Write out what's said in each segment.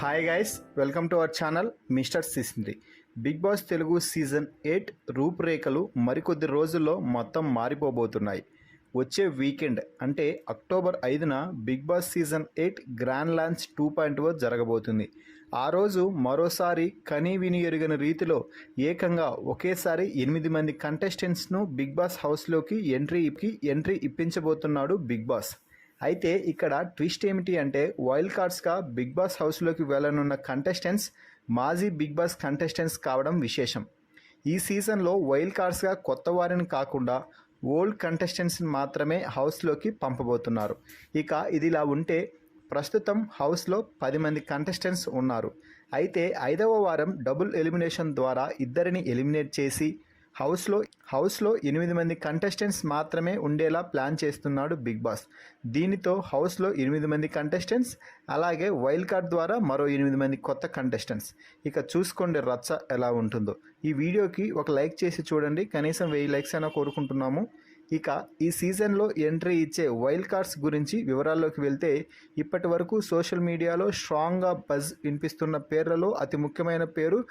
Hi guys, welcome to our channel mister Sisindri. Big Boss Telugu season 8 రూపురేఖలు మరికొద్ది రోజుల్లో మొత్తం మారిపోబోతున్నాయి. వచ్చే వీకెండ్ అంటే అక్టోబర్ 5న Big Boss season 8 grand launch 2.0 జరగబోతుంది. ఆ రోజు మరోసారి కనీ విని ఎరుగని రీతిలో ఏకంగా ఒకేసారి 8 మంది కంటెస్టెంట్స్ను బిగ్ బాస్ హౌస్లోకి ఎంట్రీ ఇప్పించబోతున్నాడు బిగ్ బాస్. అయితే ఇక్కడ ట్విస్ట్ ఏమిటి అంటే వైల్డ్ కార్డ్స్గా బిగ్ బాస్ హౌస్లోకి వెళ్ళనున్న కంటెస్టెంట్స్ మాజీ బిగ్ బాస్ కంటెస్టెంట్స్ కావడం విశేషం. ఈ సీజన్లో వైల్డ్ కార్డ్స్గా కొత్త వారిని కాకుండా ఓల్డ్ కంటెస్టెంట్స్ని మాత్రమే హౌస్లోకి పంపబోతున్నారు. ఇక ఇదిలా ఉంటే ప్రస్తుతం హౌస్లో 10 మంది కంటెస్టెంట్స్ ఉన్నారు. అయితే 5వ వారం డబుల్ ఎలిమినేషన్ ద్వారా ఇద్దరిని ఎలిమినేట్ చేసి హౌస్లో 8 మంది కంటెస్టెంట్స్ మాత్రమే ఉండేలా ప్లాన్ చేస్తున్నాడు బిగ్ బాస్. దీనితో హౌస్లో 8 మంది కంటెస్టెంట్స్, అలాగే వైల్డ్ కార్డ్ ద్వారా మరో 8 మంది కొత్త కంటెస్టెంట్స్. ఇక చూసుకోండి రచ్చ ఎలా ఉంటుందో. ఈ వీడియోకి ఒక లైక్ చేసి చూడండి, కనీసం 1000 లైక్స్ అయినా కోరుకుంటున్నాము. ఇక ఈ సీజన్లో ఎంట్రీ ఇచ్చే వైల్డ్ కార్డ్స్ గురించి వివరాల్లోకి వెళ్తే, ఇప్పటి వరకు సోషల్ మీడియాలో స్ట్రాంగ్గా బజ్ వినిపిస్తున్న పేర్లలో అతి ముఖ్యమైన పేరు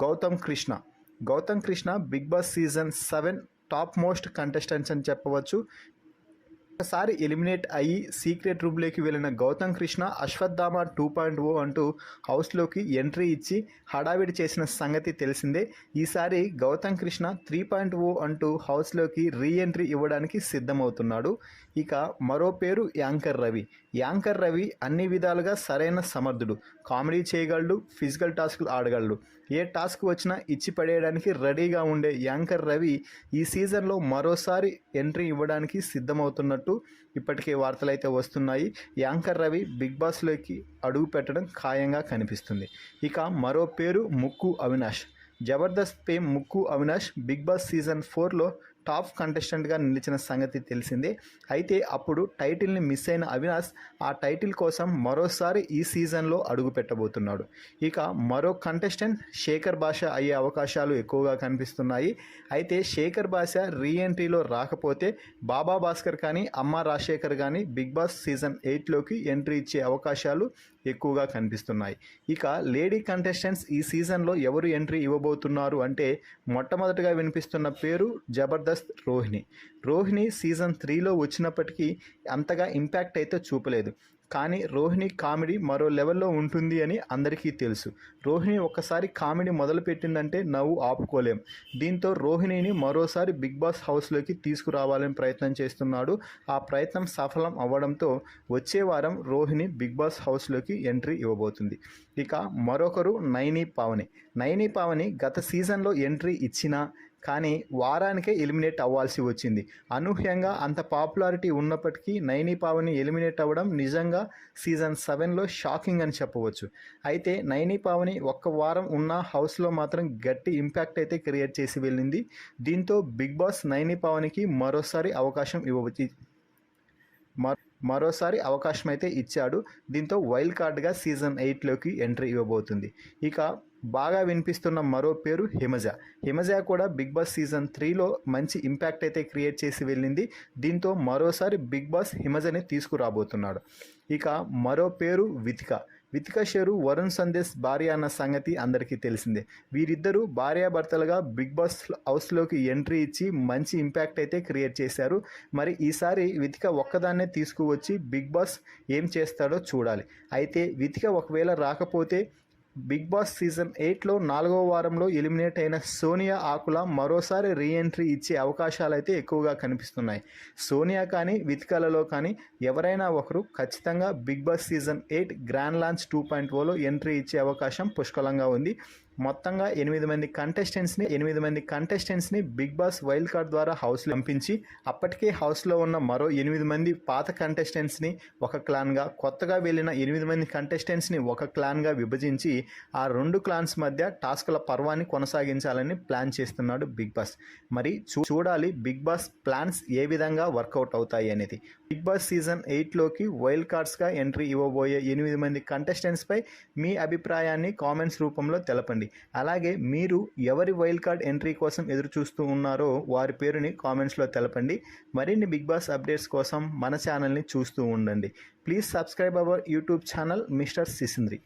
Gautham Krishna Bigg Boss season 7 top most contestants అని చెప్పవచ్చు. ఒకసారి ఎలిమినేట్ అయ్యి సీక్రెట్ రూమ్లోకి వెళ్ళిన గౌతమ్ కృష్ణ అశ్వత్థామ 2.0 అంటూ హౌస్లోకి ఎంట్రీ ఇచ్చి హడావిడి చేసిన సంగతి తెలిసిందే. ఈసారి గౌతమ్ కృష్ణ 3.0 అంటూ హౌస్లోకి రీఎంట్రీ ఇవ్వడానికి సిద్ధమవుతున్నాడు. ఇక మరో పేరు యాంకర్ రవి అన్ని విధాలుగా సరైన సమర్థుడు. కామెడీ చేయగలడు, ఫిజికల్ టాస్క్లు ఆడగలడు. ఏ టాస్క్ వచ్చినా ఇచ్చి పడేయడానికి రెడీగా ఉండే యాంకర్ రవి ఈ సీజన్లో మరోసారి ఎంట్రీ ఇవ్వడానికి సిద్ధమవుతున్నట్టు ఇప్పటికే వార్తలు అయితే వస్తున్నాయి. యాంకర్ రవి బిగ్ బాస్లోకి అడుగు పెట్టడం ఖాయంగా కనిపిస్తుంది. ఇక మరో పేరు ముక్కు అవినాష్. జబర్దస్త్ ఫేమ్ ముక్కు అవినాష్ బిగ్ బాస్ సీజన్ 4లో టాప్ కంటెస్టెంట్గా నిలిచిన సంగతి తెలిసిందే. అయితే అప్పుడు టైటిల్ని మిస్ అయిన అవినాష్ ఆ టైటిల్ కోసం మరోసారి ఈ సీజన్లో అడుగు పెట్టబోతున్నాడు. ఇక మరో కంటెస్టెంట్ శేఖర్ భాష అయ్యే అవకాశాలు ఎక్కువగా కనిపిస్తున్నాయి. అయితే శేఖర్ భాష రీఎంట్రీలో రాకపోతే బాబా భాస్కర్ కానీ అమ్మ రాజశేఖర్ కానీ బిగ్ బాస్ సీజన్ 8లోకి ఎంట్రీ ఇచ్చే అవకాశాలు ఎక్కువగా కనిపిస్తున్నాయి. ఇక లేడీ కంటెస్టెంట్స్ ఈ సీజన్లో ఎవరు ఎంట్రీ ఇవ్వబోతున్నారు అంటే, మొట్టమొదటిగా వినిపిస్తున్న పేరు జబర్దస్త్ రోహిణి సీజన్ 3లో వచ్చినప్పటికీ అంతగా ఇంపాక్ట్ అయితే చూపలేదు. కానీ రోహిణి కామెడీ మరో లెవెల్లో ఉంటుంది అని అందరికీ తెలుసు. రోహిణి ఒక్కసారి కామెడీ మొదలుపెట్టిందంటే నవ్వు ఆపుకోలేం. దీంతో రోహిణిని మరోసారి బిగ్ బాస్ హౌస్లోకి తీసుకురావాలని ప్రయత్నం చేస్తున్నాడు. ఆ ప్రయత్నం సఫలం అవ్వడంతో వచ్చే వారం రోహిణి బిగ్ బాస్ హౌస్లోకి ఎంట్రీ ఇవ్వబోతుంది. ఇక మరొకరు నైని పావని గత సీజన్లో ఎంట్రీ ఇచ్చినా కానీ వారానికే ఎలిమినేట్ అవ్వాల్సి వచ్చింది. అనూహ్యంగా అంత పాపులారిటీ ఉన్నప్పటికీ నైని పావని ఎలిమినేట్ అవ్వడం నిజంగా సీజన్ 7లో షాకింగ్ అని చెప్పవచ్చు. అయితే నైని పావని ఒక్క వారం ఉన్న హౌస్లో మాత్రం గట్టి ఇంపాక్ట్ అయితే క్రియేట్ చేసి వెళ్ళింది. దీంతో బిగ్ బాస్ నైని పావనికి మరోసారి అవకాశం అయితే ఇచ్చాడు. దీంతో వైల్డ్ కార్డ్గా సీజన్ 8లోకి ఎంట్రీ ఇవ్వబోతుంది. ఇక బాగా వినిపిస్తున్న మరో పేరు హిమజ కూడా బిగ్ బాస్ సీజన్ 3లో మంచి ఇంపాక్ట్ అయితే క్రియేట్ చేసి వెళ్ళింది. దీంతో మరోసారి బిగ్ బాస్ హిమజని తీసుకురాబోతున్నాడు. ఇక మరో పేరు వితిక షేరు వరుణ్ సందేశ్ భార్య అన్న సంగతి అందరికీ తెలిసిందే. వీరిద్దరూ భార్యాభర్తలుగా బిగ్ బాస్ హౌస్లోకి ఎంట్రీ ఇచ్చి మంచి ఇంపాక్ట్ అయితే క్రియేట్ చేశారు. మరి ఈసారి వితిక ఒక్కదాన్నే తీసుకువచ్చి బిగ్ బాస్ ఏం చేస్తాడో చూడాలి. అయితే వితిక ఒకవేళ రాకపోతే బిగ్ బాస్ సీజన్ 8లో 4వ వారంలో ఎలిమినేట్ అయిన సోనియా ఆకుల మరోసారి రీఎంట్రీ ఇచ్చే అవకాశాలు అయితే ఎక్కువగా కనిపిస్తున్నాయి. సోనియా కానీ వితికలలో కానీ ఎవరైనా ఒకరు ఖచ్చితంగా Big Boss season 8 grand launch 2.0లో ఎంట్రీ ఇచ్చే అవకాశం పుష్కలంగా ఉంది. మొత్తంగా 8 మంది కంటెస్టెంట్స్ని బిగ్ బాస్ వైల్డ్ కార్డ్ ద్వారా హౌస్లో పంపించి అప్పటికే హౌస్లో ఉన్న మరో 8 మంది పాత కంటెస్టెంట్స్ని ఒక క్లాన్గా, కొత్తగా వెళ్ళిన 8 మంది కంటెస్టెంట్స్ని ఒక క్లాన్గా విభజించి ఆ 2 క్లాన్స్ మధ్య టాస్కుల పర్వాన్ని కొనసాగించాలని ప్లాన్ చేస్తున్నాడు బిగ్ బాస్. మరి చూడాలి బిగ్ బాస్ ప్లాన్స్ ఏ విధంగా వర్కౌట్ అవుతాయి అనేది. బిగ్ బాస్ సీజన్ 8లోకి వైల్డ్ కార్డ్స్గా ఎంట్రీ ఇవ్వబోయే 8 మంది కంటెస్టెంట్స్పై మీ అభిప్రాయాన్ని కామెంట్స్ రూపంలో తెలపండి. అలాగే మీరు ఎవరి వైల్డ్ కార్డ్ ఎంట్రీ కోసం ఎదురు చూస్తూ ఉన్నారో వారి పేరుని కామెంట్స్లో తెలపండి. మరిన్ని బిగ్ బాస్ అప్డేట్స్ కోసం మన ఛానల్ని చూస్తూ ఉండండి. Please subscribe our YouTube channel mister సిసింద్రి.